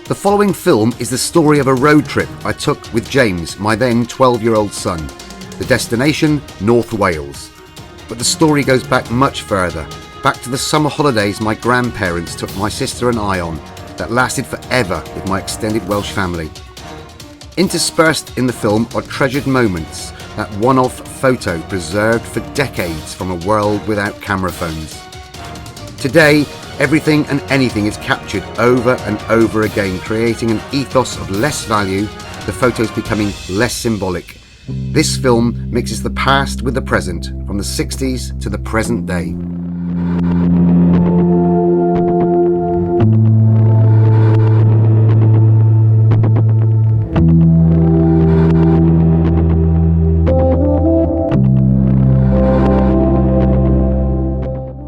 The following film is the story of a road trip I took with James, my then 12-year-old son. The destination, North Wales. But the story goes back much further, back to the summer holidays my grandparents took my sister and I on, that lasted forever with my extended Welsh family. Interspersed in the film are treasured moments, that one-off photo preserved for decades from a world without camera phones. Today, everything and anything is captured over and over again, creating an ethos of less value, the photos becoming less symbolic. This film mixes the past with the present, from the 60s to the present day.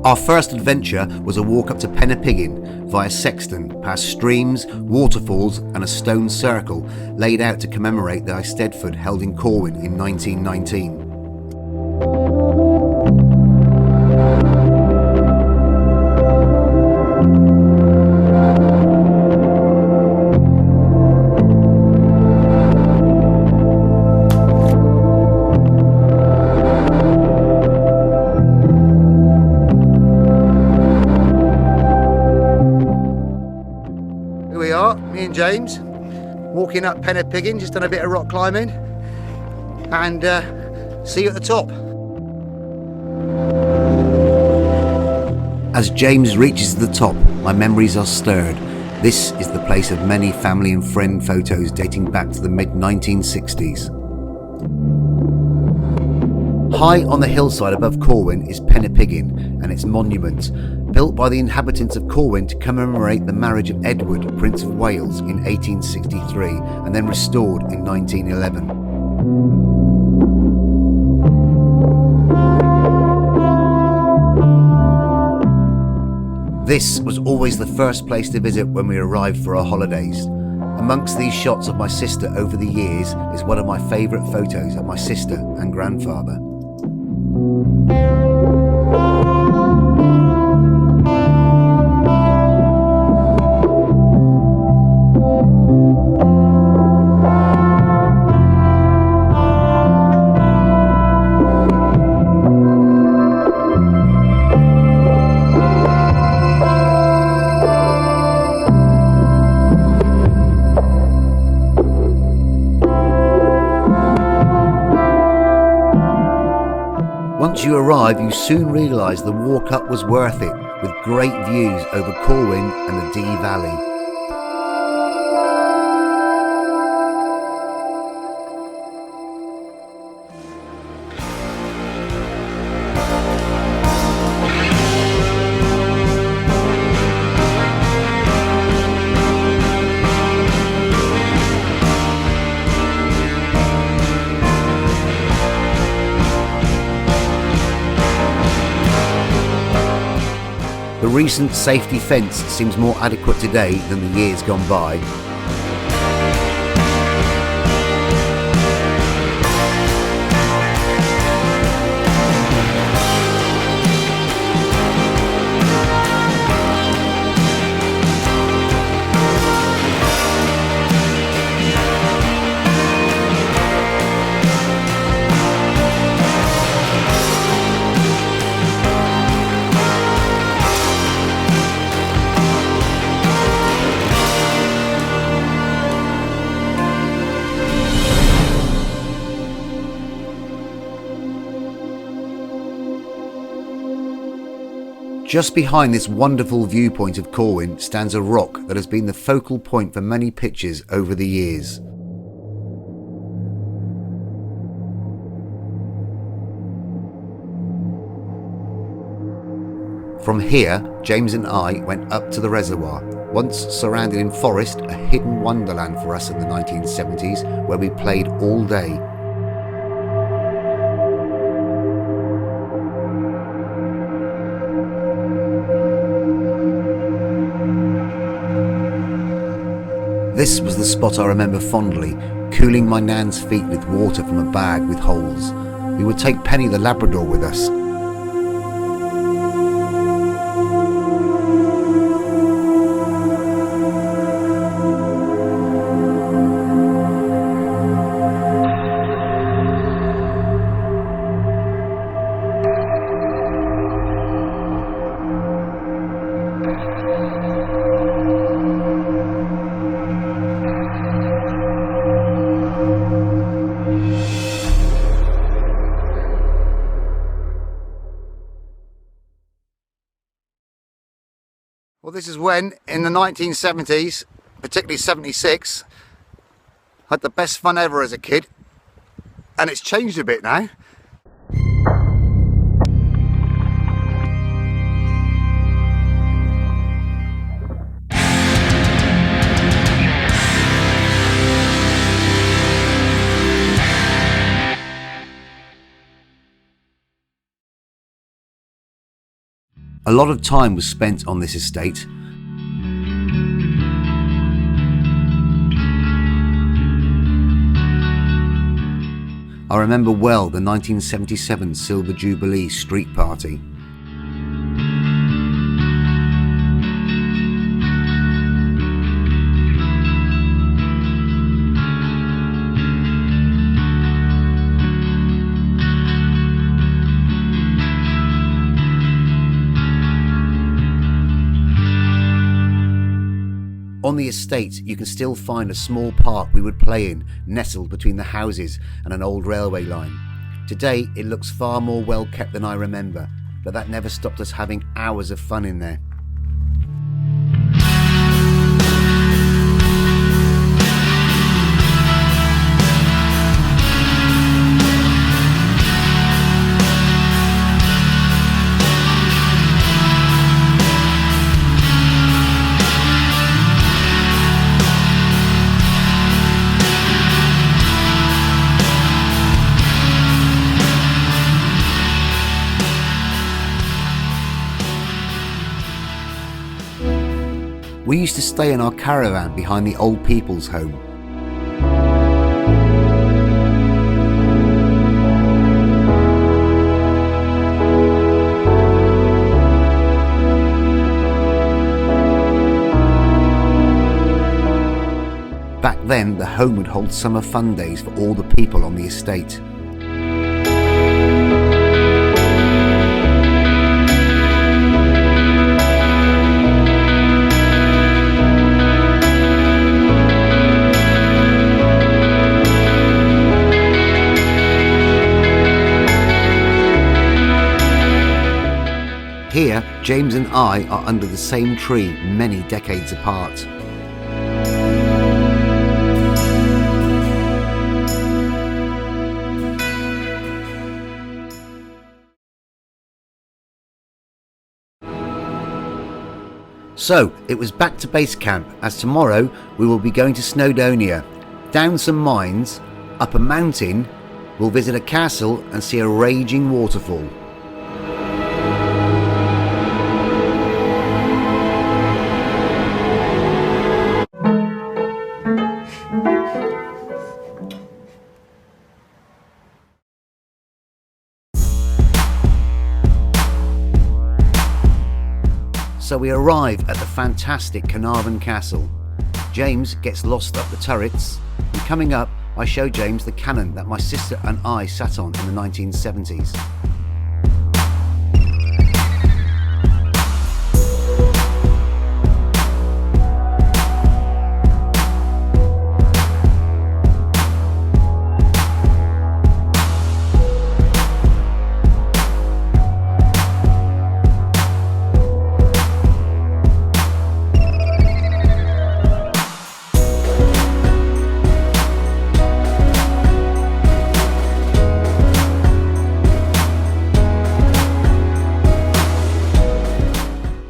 Our first adventure was a walk up to pen-y-pigyn via Sexton, past streams, waterfalls and a stone circle laid out to commemorate the Eisteddfod held in Corwin in 1919. Me and James walking up pen-y-pigyn, just done a bit of rock climbing, and see you at the top. As James reaches the top, my memories are stirred. This is the place of many family and friend photos dating back to the mid-1960s. High on the hillside above Corwin is pen-y-pigyn and its monument, built by the inhabitants of Corwin to commemorate the marriage of Edward, Prince of Wales, in 1863 and then restored in 1911. This was always the first place to visit when we arrived for our holidays. Amongst these shots of my sister over the years is one of my favourite photos of my sister and grandfather. Once you arrive, you soon realise the walk up was worth it, with great views over Corwin and the Dee Valley. The recent safety fence seems more adequate today than the years gone by. Just behind this wonderful viewpoint of Corwin stands a rock that has been the focal point for many pictures over the years. From here, James and I went up to the reservoir, once surrounded in forest, a hidden wonderland for us in the 1970s, where we played all day. This was the spot I remember fondly, cooling my nan's feet with water from a bag with holes. We would take Penny the Labrador with us. Well, this is when, in the 1970s, particularly 76, I had the best fun ever as a kid, and it's changed a bit now. A lot of time was spent on this estate. I remember well the 1977 Silver Jubilee street party. On the estate, you can still find a small park we would play in, nestled between the houses and an old railway line. Today, it looks far more well kept than I remember, but that never stopped us having hours of fun in there. We used to stay in our caravan behind the old people's home. Back then, the home would hold summer fun days for all the people on the estate. Here, James and I are under the same tree many decades apart. So, it was back to base camp, as tomorrow we will be going to Snowdonia, down some mines, up a mountain, we'll visit a castle and see a raging waterfall. So we arrive at the fantastic Carnarvon Castle. James gets lost up the turrets, and coming up I show James the cannon that my sister and I sat on in the 1970s.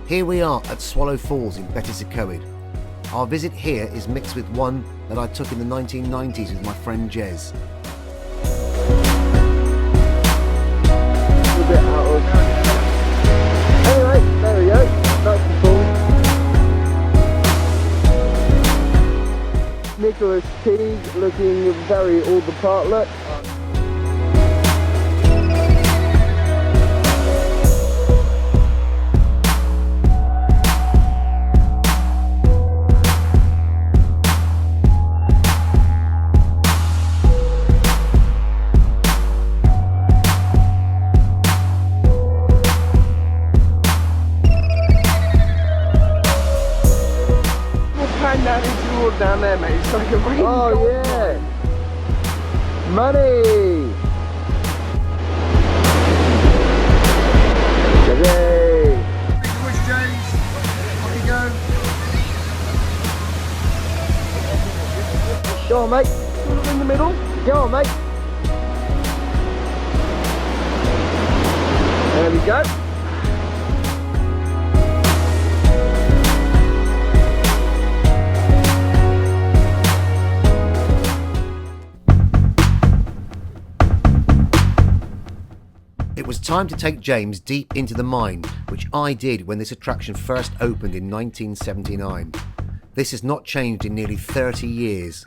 Here we are at Swallow Falls in Betws-y-Coed. Our visit here is mixed with one that I took in the 1990s with my friend Jez. A bit out of... Anyway, there we go. That's the fall. Nicholas Teague looking very all the part. Look. Down there, mate. It's like a rain. Oh yeah, money. Yay. James. Go on, mate. In the middle. Go on, mate. There we go. It was time to take James deep into the mine, which I did when this attraction first opened in 1979. This has not changed in nearly 30 years.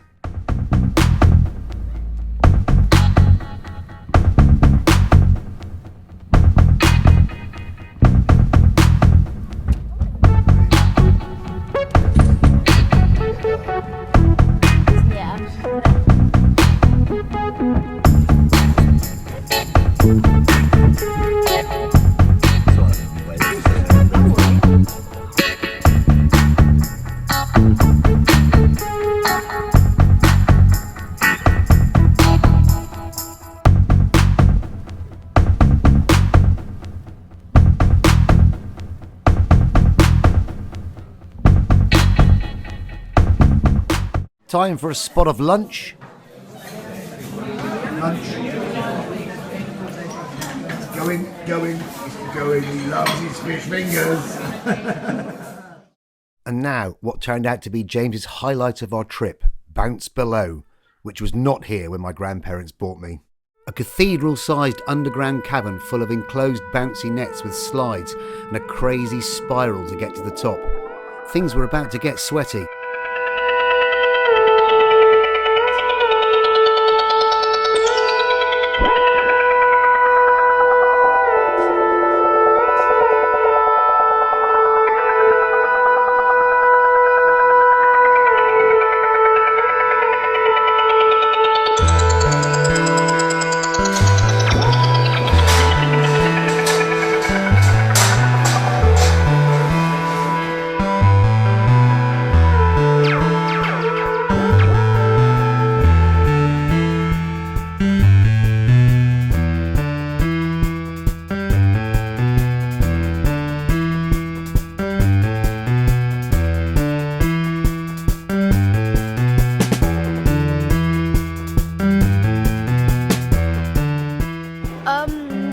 Time for a spot of lunch. Going, he loves his fish fingers. And now, what turned out to be James's highlight of our trip, Bounce Below, which was not here when my grandparents bought me. A cathedral-sized underground cavern full of enclosed bouncy nets with slides and a crazy spiral to get to the top. Things were about to get sweaty.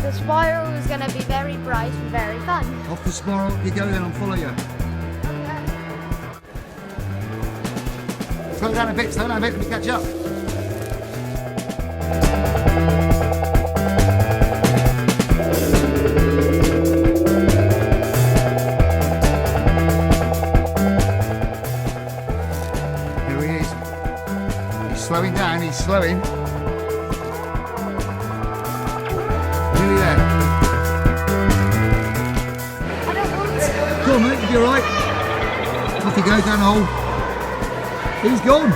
The spiral is going to be very bright and very fun. Off the spiral, you go then, I'll follow you. Slow down a bit, let me catch up. Here he is. He's slowing down, he's slowing. Nearly there. I don't want to. Go on, mate, you'll be alright. Off you go, down the hole. He's gone.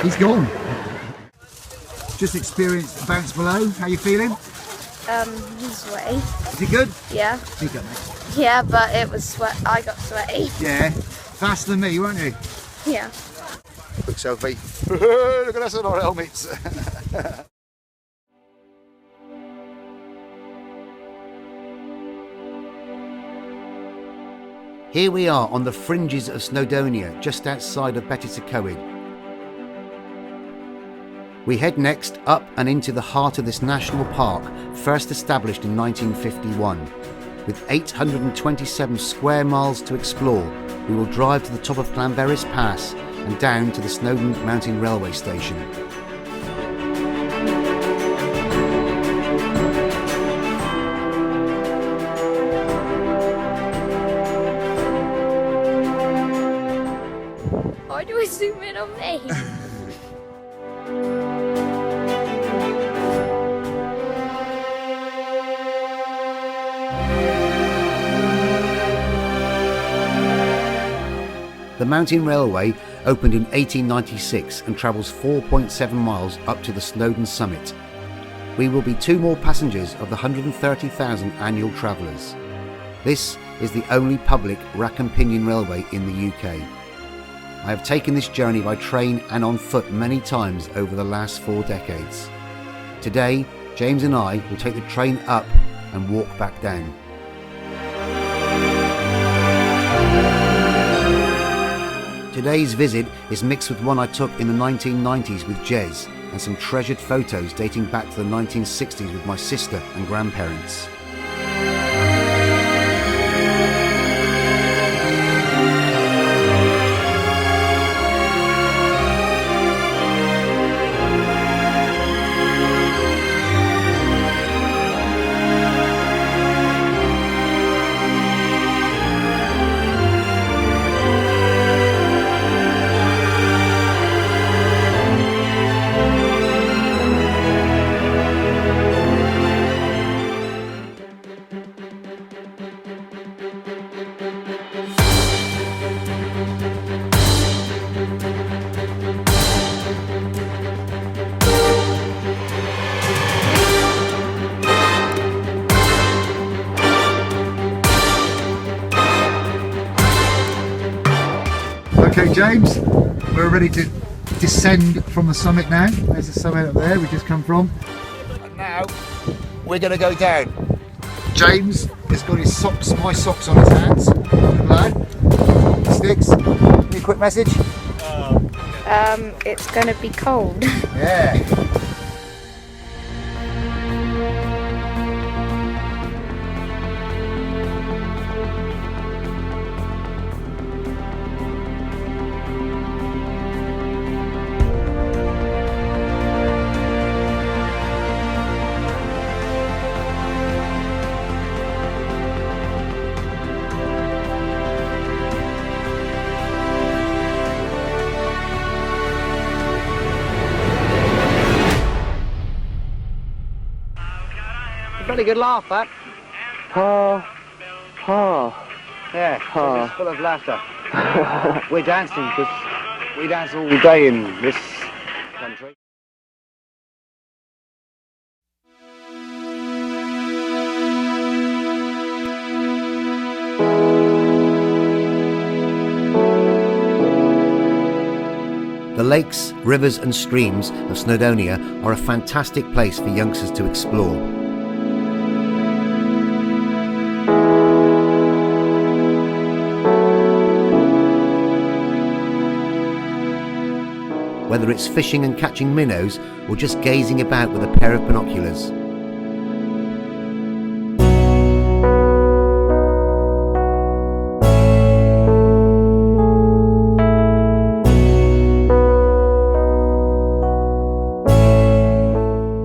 He's gone. Just experienced Bounce Below. How you feeling? Sweaty. Is it good? Yeah. You go, mate. Yeah, but it was I got sweaty. Yeah. Faster than me, weren't you? Yeah. Quick selfie. Look at us on our helmets. Here we are on the fringes of Snowdonia, just outside of Pen-y-pigyn. We head next up and into the heart of this national park, first established in 1951. With 827 square miles to explore, we will drive to the top of Llanberis Pass and down to the Snowdon Mountain Railway Station. Why do I zoom in on me? The mountain railway opened in 1896 and travels 4.7 miles up to the Snowdon summit. We will be two more passengers of the 130,000 annual travellers. This is the only public rack and pinion railway in the UK. I have taken this journey by train and on foot many times over the last 4 decades. Today, James and I will take the train up and walk back down. Today's visit is mixed with one I took in the 1990s with Jez and some treasured photos dating back to the 1960s with my sister and grandparents. Okay, James, we're ready to descend from the summit now. There's the summit up there we just come from. And now we're going to go down. James has got his socks, my socks on his hands. Good lad. Sticks, any quick message? It's gonna be cold. Yeah. Pretty good laugh, that. Ha, ha. Yeah, Ah. it's full of laughter. We're dancing because we dance all day in this country. The lakes, rivers and streams of Snowdonia are a fantastic place for youngsters to explore. Whether it's fishing and catching minnows or just gazing about with a pair of binoculars.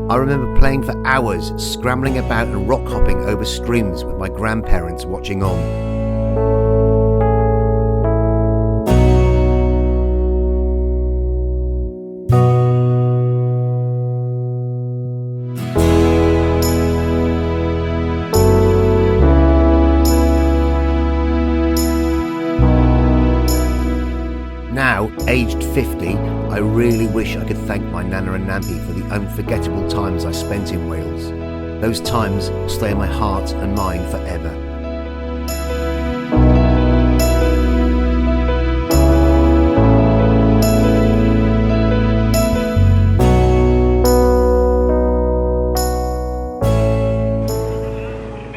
I remember playing for hours, scrambling about and rock hopping over streams with my grandparents watching on. Now, aged 50, I really wish I could thank my Nana and Nampy for the unforgettable times I spent in Wales. Those times will stay in my heart and mind forever.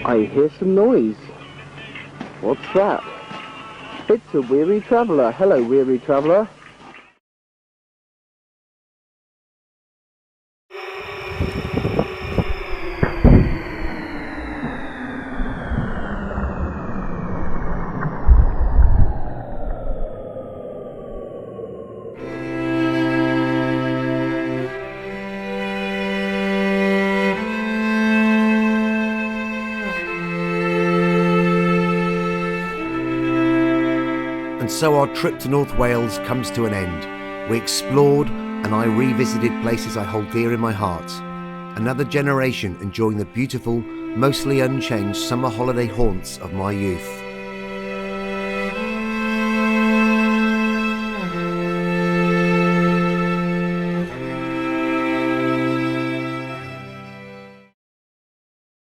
I hear some noise. What's that? It's a weary traveller. Hello, weary traveller. And so our trip to North Wales comes to an end. We explored and I revisited places I hold dear in my heart. Another generation enjoying the beautiful, mostly unchanged summer holiday haunts of my youth.